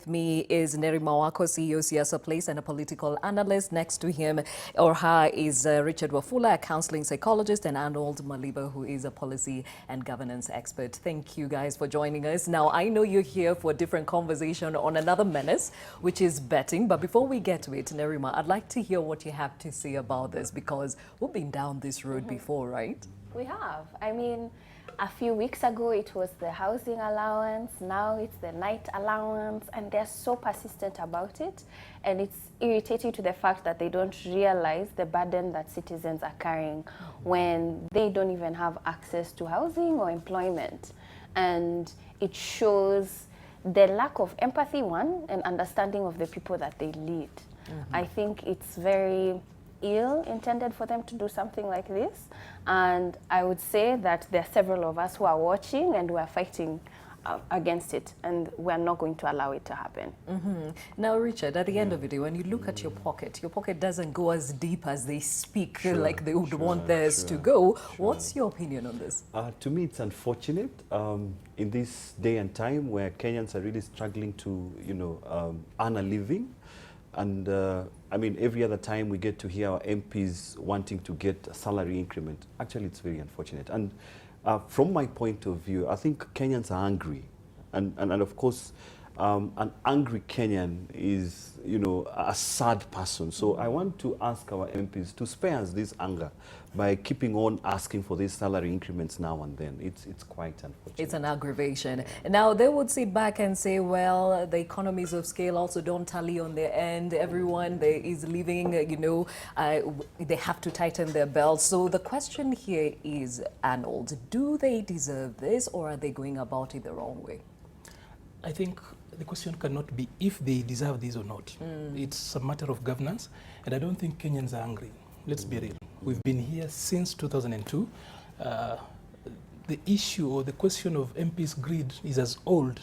with me is Nerima Wako, CEO, Siasa Place, and a political analyst. Next to him or her is Richard Wafula, a counseling psychologist, and Arnold Maliba, who is a policy and governance expert. Thank you guys for joining us. Now, I know you're here for a different conversation on another menace, which is betting. But before we get to it, Nerima, I'd like to hear what you have to say about this, because we've been down this road before, right? We have. I mean, a few weeks ago, it was the housing allowance. Now it's the night allowance. And they're so persistent about it. And it's irritating to the fact that they don't realize the burden that citizens are carrying when they don't even have access to housing or employment. And it shows the lack of empathy, one, and understanding of the people that they lead. I think it's very ill-intended for them to do something like this, and I would say that there are several of us who are watching and who are fighting against it, and we're not going to allow it to happen. Now, Richard, at the end of the day, when you look at your pocket doesn't go as deep as they speak, like they would want theirs to go. What's your opinion on this? To me, it's unfortunate in this day and time where Kenyans are really struggling to, earn a living. And I mean, every other time we get to hear our MPs wanting to get a salary increment. Actually, it's very unfortunate. And from my point of view, I think Kenyans are angry. And of course, an angry Kenyan is, a sad person. So I want to ask our MPs to spare us this anger by keeping on asking for these salary increments now and then. It's quite unfortunate. It's an aggravation. Now, they would sit back and say, well, the economies of scale also don't tally on their end. Everyone there is living, they have to tighten their belts. So the question here is, Arnold, do they deserve this, or are they going about it the wrong way? I think the question cannot be if they deserve this or not. It's a matter of governance, and I don't think Kenyans are angry. Let's be real. We've been here since 2002. The issue or the question of MPs' greed is as old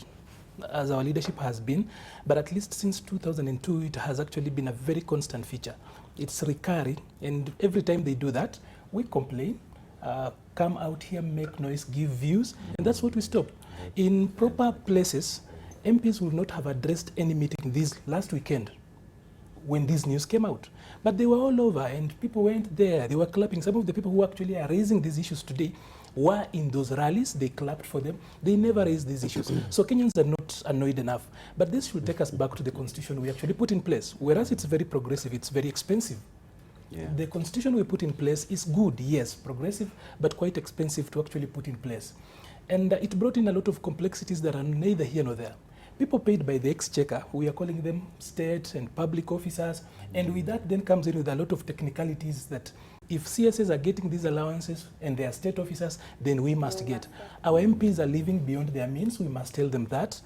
as our leadership has been, but at least since 2002, it has actually been a very constant feature. It's recurring, and every time they do that, we complain, come out here, make noise, give views, and that's what we stop. In proper places, MPs would not have addressed any meeting this last weekend when this news came out. But they were all over and people went there, they were clapping. Some of the people who actually are raising these issues today were in those rallies, they clapped for them. They never raised these issues. So Kenyans are not annoyed enough. But this should take us back to the constitution we actually put in place. Whereas it's very progressive, it's very expensive. The constitution we put in place is good, yes, progressive, but quite expensive to actually put in place. And it brought in a lot of complexities that are neither here nor there. People paid by the exchequer, we are calling them state and public officers, and with that then comes in with a lot of technicalities that if CSs are getting these allowances and they are state officers, then we must get. Our MPs are living beyond their means, we must tell them that.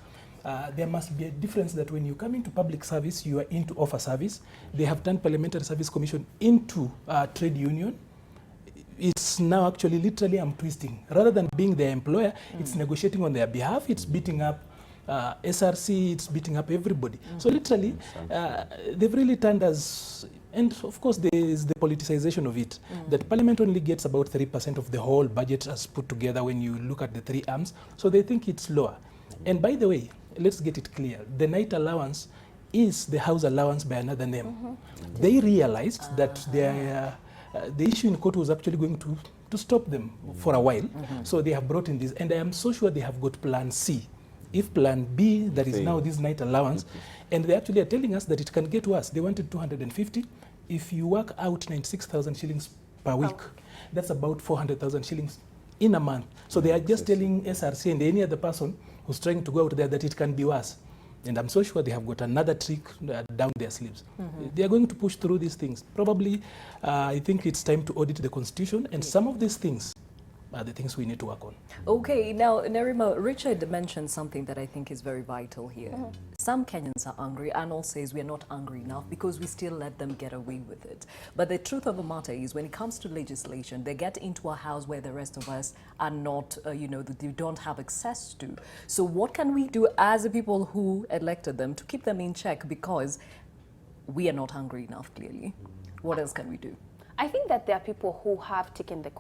There must be a difference that when you come into public service, you are into offer service. They have turned Parliamentary Service Commission into a trade union. It's now actually literally I'm twisting. Rather than being their employer, it's negotiating on their behalf, it's beating up SRC, it's beating up everybody. So literally, they've really turned us, and of course there is the politicization of it, that Parliament only gets about 3% of the whole budget as put together when you look at the three arms, so they think it's lower. And by the way, let's get it clear, the night allowance is the house allowance by another name. They realized that the issue in court was actually going to stop them for a while, so they have brought in this, and I am so sure they have got plan C. If plan B, that is now this night allowance, and they actually are telling us that it can get worse. They wanted 250. If you work out 96,000 shillings per week, that's about 400,000 shillings in a month. So they are just telling SRC and any other person who's trying to go out there that it can be worse. And I'm so sure they have got another trick down their sleeves. They are going to push through these things. Probably, I think it's time to audit the constitution, and some of these things are the things we need to work on. Okay, now, Nerima, Richard mentioned something that I think is very vital here. Some Kenyans are angry. Arnold says we are not angry enough because we still let them get away with it. But the truth of the matter is, when it comes to legislation, they get into a house where the rest of us are not, they don't have access to. So what can we do as the people who elected them to keep them in check, because we are not angry enough, clearly? What else can we do? I think that there are people who have taken the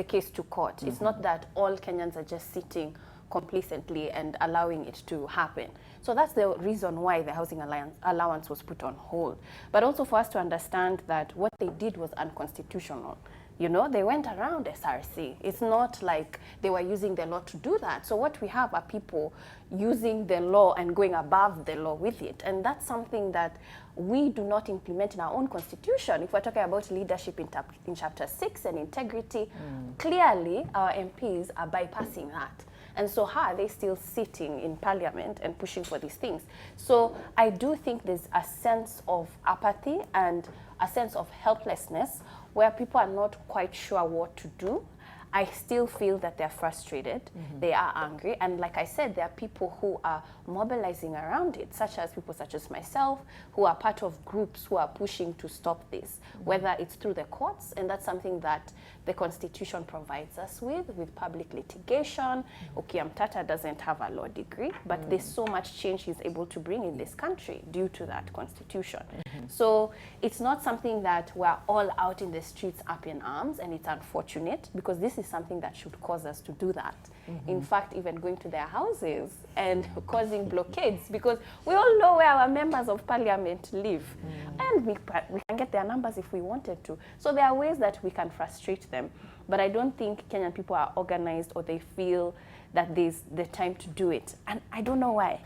case to court. It's not that all Kenyans are just sitting complacently and allowing it to happen. So that's the reason why the housing allowance was put on hold. But also for us to understand that what they did was unconstitutional. You know, they went around SRC. It's not like they were using the law to do that. So what we have are people using the law and going above the law with it. And that's something that we do not implement in our own constitution. If we're talking about leadership in Chapter 6 and integrity, clearly our MPs are bypassing that. And so how are they still sitting in parliament and pushing for these things? So I do think there's a sense of apathy and a sense of helplessness where people are not quite sure what to do. I still feel that they're frustrated, they are angry, and like I said, there are people who are mobilizing around it, such as people such as myself, who are part of groups who are pushing to stop this, whether it's through the courts, and that's something that the Constitution provides us with public litigation. Okiya Mtata doesn't have a law degree, but there's so much change he's able to bring in this country due to that Constitution. So it's not something that we're all out in the streets up in arms, and it's unfortunate because this is something that should cause us to do that. In fact, even going to their houses and causing blockades, because we all know where our members of parliament live, and we can get their numbers if we wanted to. So there are ways that we can frustrate them, but I don't think Kenyan people are organized or they feel that there's the time to do it. And I don't know why.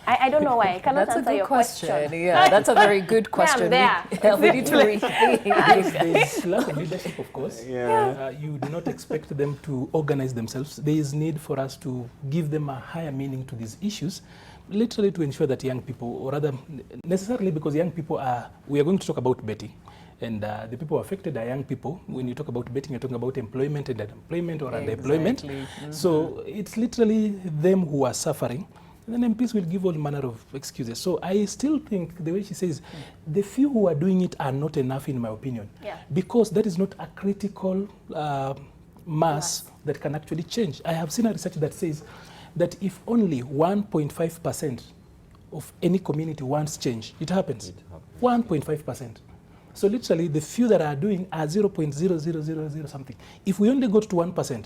I don't know why. I cannot answer your question. Yeah, that's a very good question. We need to rethink. There's lack of leadership, of course. You do not expect them to organize themselves. There is need for us to give them a higher meaning to these issues, literally to ensure that young people, or rather necessarily because young people are, we are going to talk about betting. And the people affected are young people. When you talk about betting, you're talking about employment and unemployment or underemployment. So it's literally them who are suffering. And then MPs will give all manner of excuses. So I still think, the way she says, the few who are doing it are not enough, in my opinion. Because that is not a critical mass that can actually change. I have seen a research that says that if only 1.5% of any community wants change, it happens. 1.5%. So literally, the few that are doing are 0.0000 something. If we only got to 1%,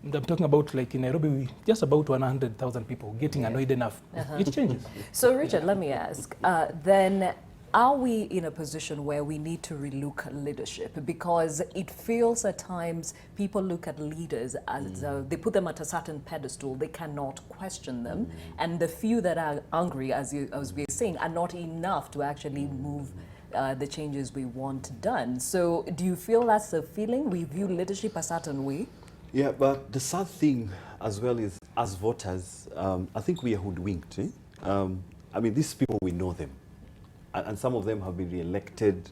I'm talking about like in Nairobi, just about 100,000 people getting annoyed enough, it changes. So Richard, let me ask, then are we in a position where we need to relook leadership? Because it feels at times people look at leaders as they put them at a certain pedestal, they cannot question them. And the few that are angry, as we were saying, are not enough to actually move the changes we want done. So do you feel that's the feeling? We view leadership a certain way? Yeah, but the sad thing as well is, as voters, I think we are hoodwinked. I mean, these people, we know them. And some of them have been re-elected.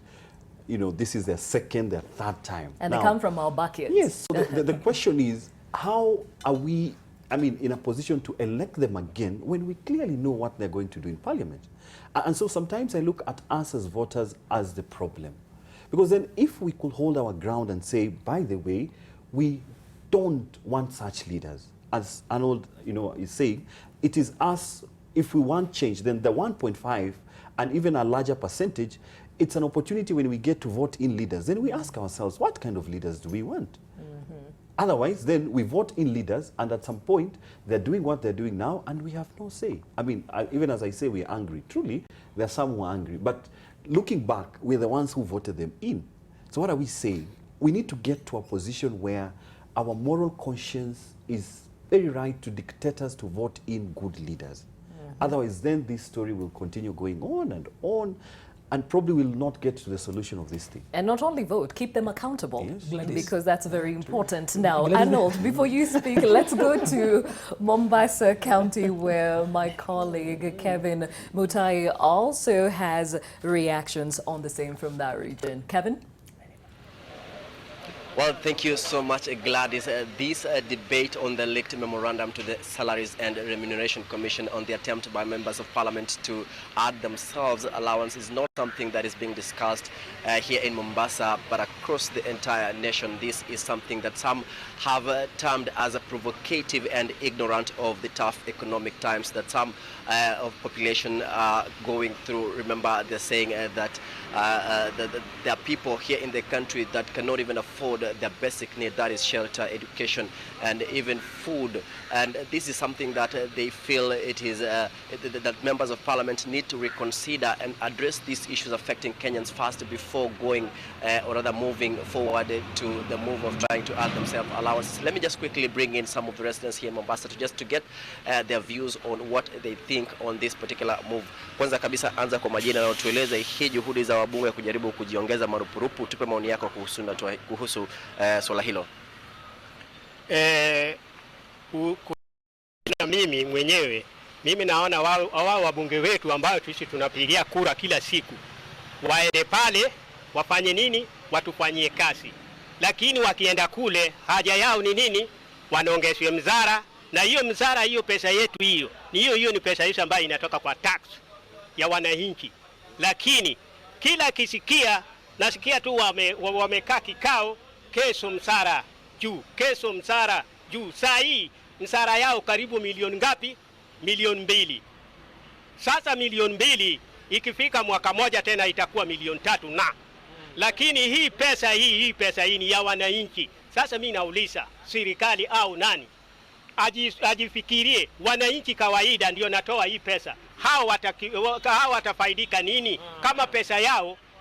You know, this is their second, their third time. And now, they come from our buckets. Yes, so the question is, how are we, I mean, in a position to elect them again when we clearly know what they're going to do in parliament? And so sometimes I look at us as voters as the problem. Because then if we could hold our ground and say, by the way, we don't want such leaders. As Arnold, is saying, it is us, if we want change, then the 1.5 and even a larger percentage, it's an opportunity when we get to vote in leaders. Then we ask ourselves, what kind of leaders do we want? Otherwise, then we vote in leaders, and at some point, they're doing what they're doing now, and we have no say. I mean, even as I say, we're angry. Truly, there are some who are angry. But looking back, we're the ones who voted them in. So what are we saying? We need to get to a position where our moral conscience is very right to dictate us to vote in good leaders. Otherwise, then this story will continue going on, and probably will not get to the solution of this thing. And not only vote, keep them accountable, yes, because that's very important. Now, Arnold, before you speak, let's go to Mombasa County, where my colleague Kevin Mutai also has reactions on the same from that region. Kevin? Well, thank you so much, Gladys. This debate on the leaked memorandum to the Salaries and Remuneration Commission on the attempt by members of parliament to add themselves allowance is not something that is being discussed here in Mombasa, but across the entire nation. This is something that some have termed as a provocative and ignorant of the tough economic times that some of population are going through. Remember, they're saying that there are people here in the country that cannot even afford their basic need, that is shelter, education, and even food. And this is something that they feel it is that members of parliament need to reconsider and address these issues affecting Kenyans first before going or rather moving forward to the move of trying to add themselves allowances. Let me just quickly bring in some of the residents here in Mombasa to get their views on what they think on this particular move. Kwanza kabisa, anza kwa majina na utueleze hii juhudi za wabunge kujaribu kujiongeza marupurupu. Tupe maoni yako kuhusu swala hilo. Mimi mwenyewe naona wao wabunge wetu ambao sisi tunapigia kura kila siku waende pale wafanye nini, watufanyie kazi. Lakini wakienda kule haja yao ni nini? Wanaongezwe mzara, na hiyo mzara, hiyo pesa yetu hiyo ni pesa hiyo ambayo inatoka kwa tax ya wananchi. Lakini kila kisikia nasikia tu wamekaa kikao, kesho msara juu, kesho msara juu. Saa hii msara yao karibu milioni ngapi? Milioni 2. Sasa milioni 2 ikifika mwaka moja tena itakuwa milioni 3 na. Lakini hii pesa hii ni ya wananchi. Sasa mimi nauliza serikali au nani ajifikirie, wananchi kawaida ndio natoa hii pesa. Hao watafaidika nini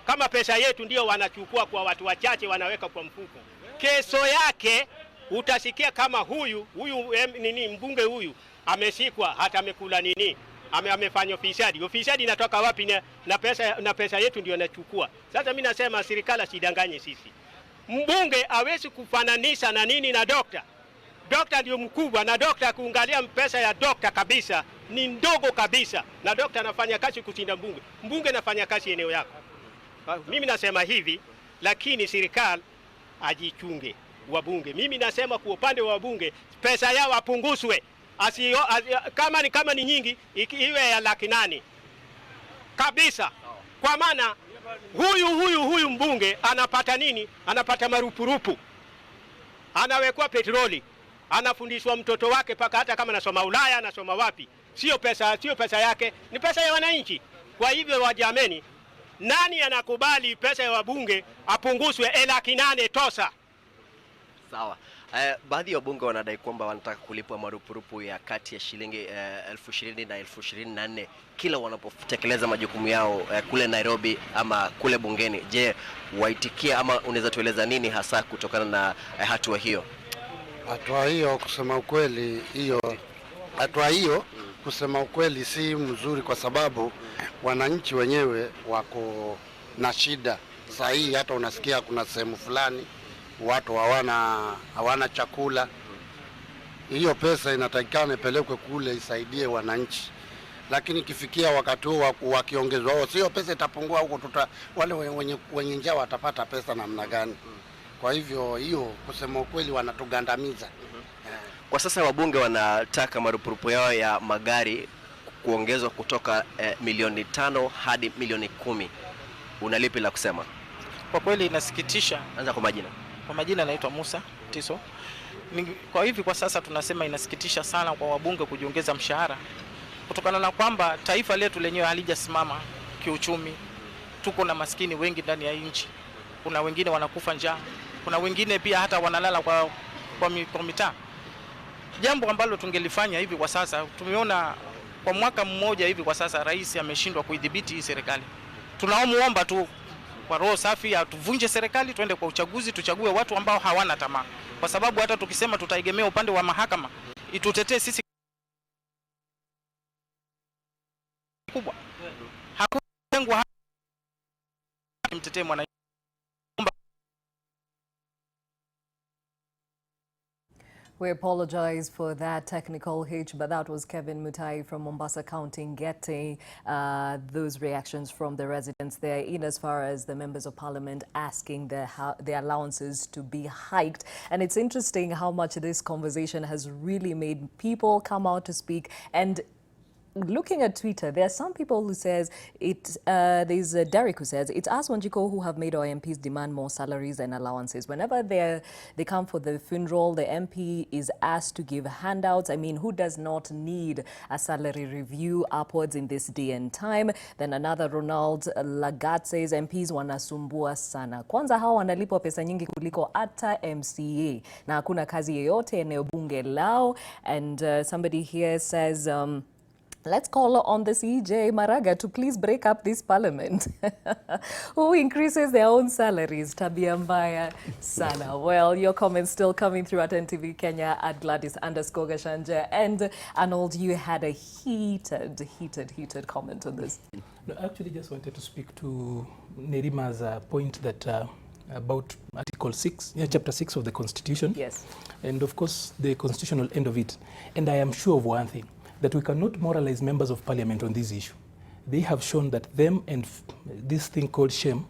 kama pesa yetu ndio wanachukua kwa watu wachache wanaweka kwa mfuko? Kesho yake utasikia kama huyu mbunge huyu ameshikwa, hata amekula nini, amefanya ufisadi. Ufisadi inatoka wapi? Na pesa yetu ndio anachukua. Sasa mimi nasema serikali asidanganye sisi. Mbunge hawezi kufananisha na nini na dokta. Dokta ndio mkubwa, na dokta kuangalia pesa ya dokta kabisa ni ndogo kabisa, na dokta anafanya kazi kushinda mbunge. Mbunge anafanya kazi eneo yako. Mimi nasema hivi, lakini serikali ajichunge wabunge. Mimi nasema kwa upande wa wabunge pesa yao apunguzwe. Kama ni nyingi iwe ya 800,000 kabisa. Kwa maana huyu mbunge anapata nini? Anapata marupurupu. Anawekwa petroli. Anafundishwa mtoto wake paka hata kama anasoma Ulaya, anasoma wapi. Sio pesa yake, ni pesa ya wananchi. Kwa hivyo wajameni, nani anakubali pesa ya wabunge apunguzwe 800,000 tosa? Sawa. Baadhi ya wabunge wanadai kwamba wanataka kulipwa marupurupu ya kati ya shilingi 20,000 na 24,000 kila wanapotekeleza majukumu yao kule Nairobi ama kule bungeni. Je, waitikia ama unaweza tueleza nini hasa kutokana na hatua hiyo? Hatua hiyo kusema ukweli si mzuri, kwa sababu wananchi wenyewe wako na shida. Sasa hii hata unasikia kuna sehemu fulani watu hawana chakula. Hiyo pesa inatakikana ipelekwe kule isaidie wananchi, lakini kifikia wakati huo wakiongezwa, sio pesa itapungua huko, wale wenye njaa watapata pesa namna gani? Kwa hivyo hiyo kusema ukweli wanatugandamiza. Kwa sasa wabunge wanataka marupurupu yao ya magari kuongezwa kutoka milioni 5 hadi milioni 10. Unalipi la kusema? Kwa kweli inasikitisha. Anza kwa majina. Kwa majina naitwa Musa Tiso. Kwa sasa tunasema inasikitisha sana kwa wabunge kujiongeza mshahara, kutokana na kwamba taifa letu lenyewe halijasimama kiuchumi. Tuko na maskini wengi ndani ya nchi. Kuna wengine wanakufa njaa. Kuna wengine pia hata wanalala kwa mitaa. Jambo ambalo tungelifanya hivi kwa sasa, tumeona kwa mwaka mmoja hivi kwa sasa rais ameshindwa kuidhibiti hii serikali. Tunaomba tu kwa roho safi atuvunje serikali, tuende kwa uchaguzi, tuchague watu ambao hawana tamaa. Kwa sababu hata tukisema tutaegemea upande wa mahakama itutetee sisi kubwa, hakuna mtetee mwananchi. We apologize for that technical hitch, but that was Kevin Mutai from Mombasa County getting those reactions from the residents there in as far as the members of parliament asking the allowances to be hiked. And it's interesting how much this conversation has really made people come out to speak. And looking at Twitter, there are some people who says there's Derek who says it's us Wanjiko who have made our MPs demand more salaries and allowances. Whenever they come for the funeral, the MP is asked to give handouts. I mean, who does not need a salary review upwards in this day and time? Then another Ronald Lagat says MPs wanasumbua sana. Kwanza hawa wanalipwa pesa nyingi kuliko hata MCA. Na hakuna kazi yoyote eneo bunge lao. And somebody here says, let's call on the CJ Maraga to please break up this parliament. Who increases their own salaries? Tabia mbaya sana. Well, your comments still coming through at NTV Kenya at Gladys_Gashanja. And Arnold, you had a heated comment on this. No, I actually just wanted to speak to Nerima's point that about Article 6, Chapter 6 of the Constitution. Yes. And of course, the constitutional end of it. And I am sure of one thing, that we cannot moralize members of parliament on this issue. They have shown that them and this thing called shame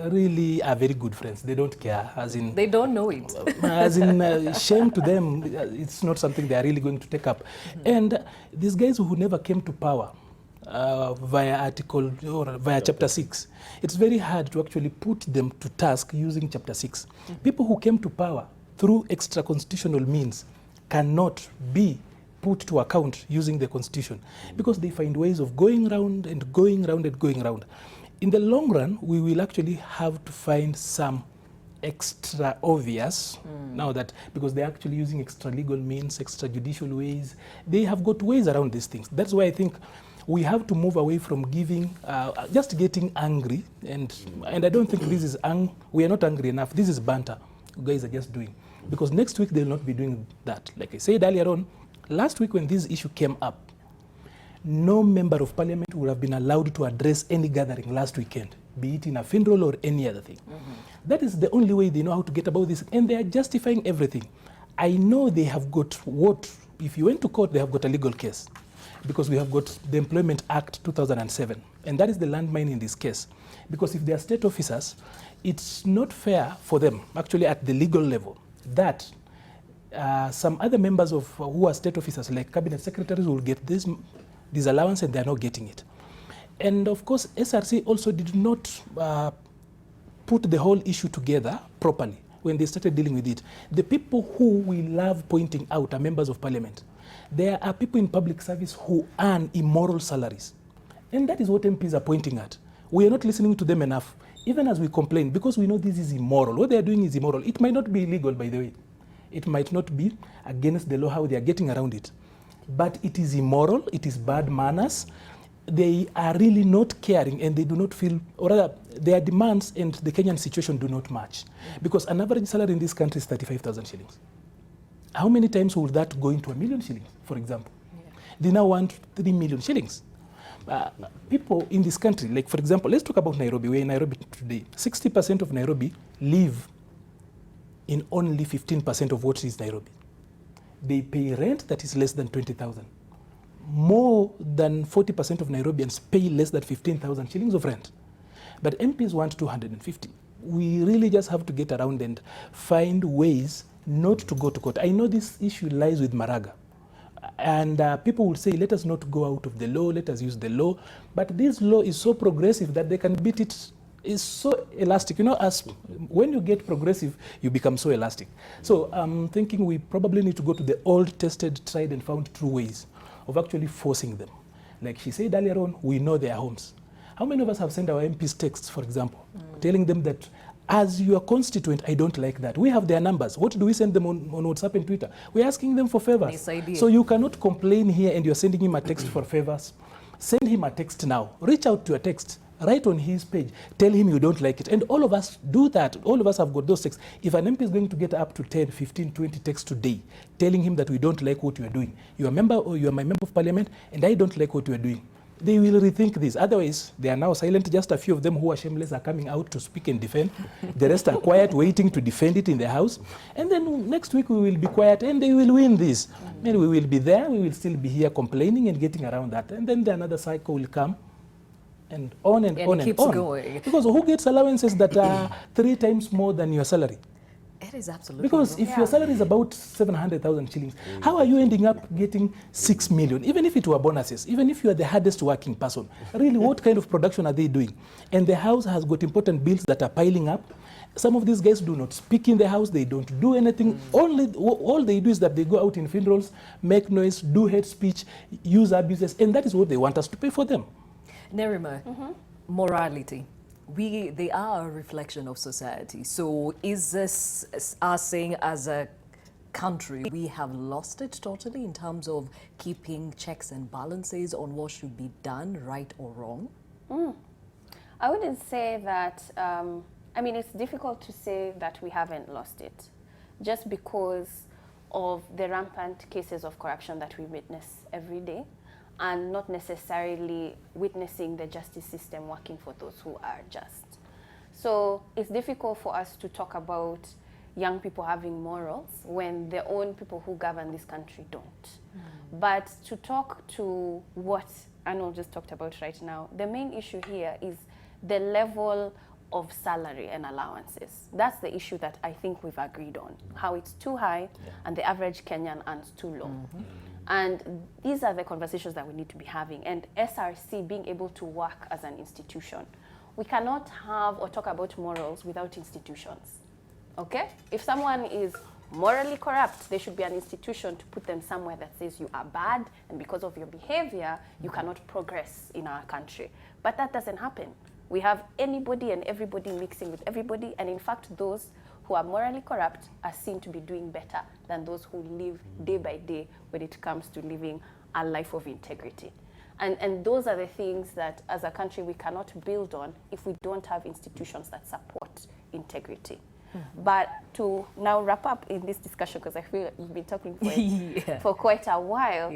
really are very good friends. They don't care, as in... They don't know it. As in, shame to them, it's not something they are really going to take up. And these guys who never came to power via article or via Chapter 6, it's very hard to actually put them to task using Chapter 6. People who came to power through extra-constitutional means cannot be put to account using the Constitution because they find ways of going round and going round and going round. In the long run, we will actually have to find some extra obvious now that because they're actually using extra legal means, extrajudicial ways. They have got ways around these things. That's why I think we have to move away from giving, just getting angry. And I don't think this is, we are not angry enough. This is banter. You guys are just doing. Because next week they'll not be doing that. Like I said earlier on, last week when this issue came up, no member of parliament would have been allowed to address any gathering last weekend, be it in a funeral or any other thing. That is the only way they know how to get about this, and they are justifying everything. I know they have got what, if you went to court, they have got a legal case, because we have got the Employment Act 2007, and that is the landmine in this case. Because if they are state officers, it's not fair for them, actually at the legal level, that some other members of who are state officers, like cabinet secretaries, will get this allowance and they are not getting it. And of course, SRC also did not put the whole issue together properly when they started dealing with it. The people who we love pointing out are members of parliament. There are people in public service who earn immoral salaries. And that is what MPs are pointing at. We are not listening to them enough, even as we complain, because we know this is immoral. What they are doing is immoral. It might not be illegal, by the way. It might not be against the law how they are getting around it. But it is immoral, it is bad manners. They are really not caring and they do not feel, or rather, their demands and the Kenyan situation do not match. Because an average salary in this country is 35,000 shillings. How many times will that go into 1 million shillings, for example? They now want 3 million shillings. People in this country, like for example, let's talk about Nairobi. We're in Nairobi today. 60% of Nairobi live in only 15% of what is Nairobi. They pay rent that is less than 20,000. More than 40% of Nairobians pay less than 15,000 shillings of rent. But MPs want 250. We really just have to get around and find ways not to go to court. I know this issue lies with Maraga. And people will say, let us not go out of the law, let us use the law. But this law is so progressive that they can beat it. It's so elastic. You know, as when you get progressive, you become so elastic. So I'm thinking we probably need to go to the old, tested, tried and found true ways of actually forcing them. Like she said earlier on, we know their homes. How many of us have sent our MPs texts, for example, telling them that as your constituent, I don't like that. We have their numbers. What do we send them on WhatsApp and Twitter? We're asking them for favors. So you cannot complain here and you're sending him a text for favors. Send him a text now. Reach out to a text. Write on his page. Tell him you don't like it. And all of us do that. All of us have got those texts. If an MP is going to get up to 10, 15, 20 texts today, telling him that we don't like what you are doing, you are a member or you are my member of parliament and I don't like what you are doing, they will rethink this. Otherwise, they are now silent. Just a few of them who are shameless are coming out to speak and defend. The rest are quiet, waiting to defend it in the house. And then next week we will be quiet and they will win this. And we will be there. We will still be here complaining and getting around that. And then another cycle will come. And on and on and on. Going. Because who gets allowances that are 3 times more than your salary? It is absolutely Because wrong. if your salary is about 700,000 shillings, how are you ending up getting 6 million? Even if it were bonuses, even if you are the hardest working person, really, what kind of production are they doing? And the house has got important bills that are piling up. Some of these guys do not speak in the house, they don't do anything. All they do is that they go out in funerals, make noise, do hate speech, use abuses, and that is what they want us to pay for them. Nerima, morality. They are a reflection of society. So is this us saying as a country we have lost it totally in terms of keeping checks and balances on what should be done, right or wrong? I wouldn't say that, I mean, it's difficult to say that we haven't lost it just because of the rampant cases of corruption that we witness every day and not necessarily witnessing the justice system working for those who are just. So it's difficult for us to talk about young people having morals when their own people who govern this country don't. But to talk to what Arnold just talked about right now, the main issue here is the level of salary and allowances. That's the issue that I think we've agreed on, how it's too high and the average Kenyan earns too low. And these are the conversations that we need to be having. And SRC being able to work as an institution. We cannot have or talk about morals without institutions, okay? If someone is morally corrupt, there should be an institution to put them somewhere that says you are bad and because of your behavior, you cannot progress in our country. But that doesn't happen. We have anybody and everybody mixing with everybody, and in fact, those who are morally corrupt are seen to be doing better than those who live day by day when it comes to living a life of integrity. And those are the things that, as a country, we cannot build on if we don't have institutions that support integrity. But to now wrap up in this discussion, because I feel you've been talking for quite a while,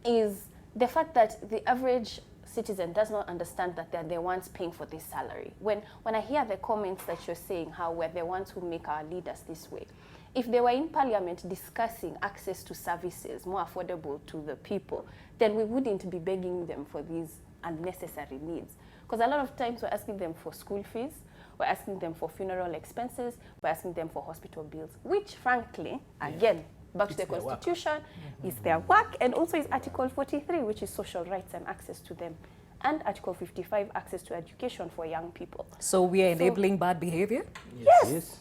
is the fact that the average citizen does not understand that they're the ones paying for this salary. When I hear the comments that you're saying, how we're the ones who make our leaders this way, if they were in parliament discussing access to services more affordable to the people, then we wouldn't be begging them for these unnecessary needs. Because a lot of times we're asking them for school fees, we're asking them for funeral expenses, we're asking them for hospital bills, which frankly, again, back to the Constitution, is their work, and also is Article 43, which is social rights and access to them, and Article 55, access to education for young people. So we are enabling bad behavior? Yes.